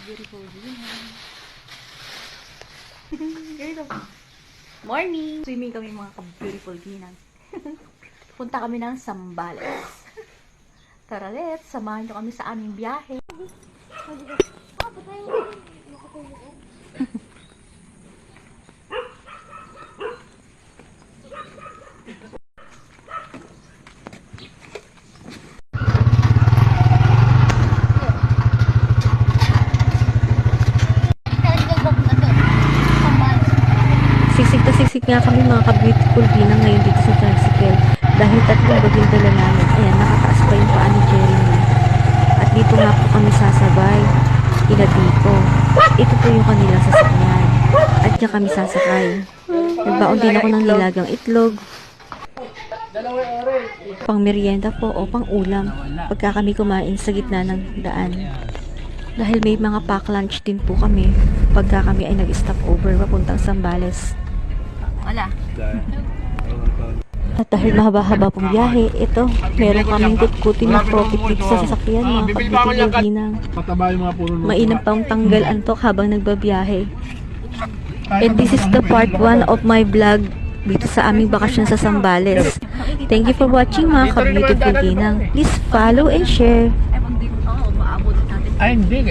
ka-beautiful ginang. Morning! Swimming kami mga ka-beautiful ginang. Punta kami ng Zambales. Tara let's, samahan nyo kami sa aming biyahe. Siksik na siksik nga kami mga ka-beautiful ginang ngayon dito sa tricycle dahil tatlong baging dala namin. Ayan, nakataas pa yung paa ni Jeremy. At dito nga po kami sasabay. Inadiko. Ito po yung kanilang sasakyan. At diyan kami sasakay. Nagbaon din ako ng nilagang itlog. Pang merienda po o pang ulam. Pagka kami kumain sa gitna ng daan. Dahil may mga pack lunch din po kami pagka kami ay nag-stop over papuntang Zambales. Wala. At dahil mahaba-haba pong biyahe, ito, meron kaming kutkutin na profit dito sa sasakyan mga ka-beautiful ginang. Mainam pang tanggal antok habang nagbabiyahe. And this is the part 1 of my vlog dito sa aming bakasyon sa Zambales. Thank you for watching mga ka-beautiful ginang. Please follow and share. Ay, hindi.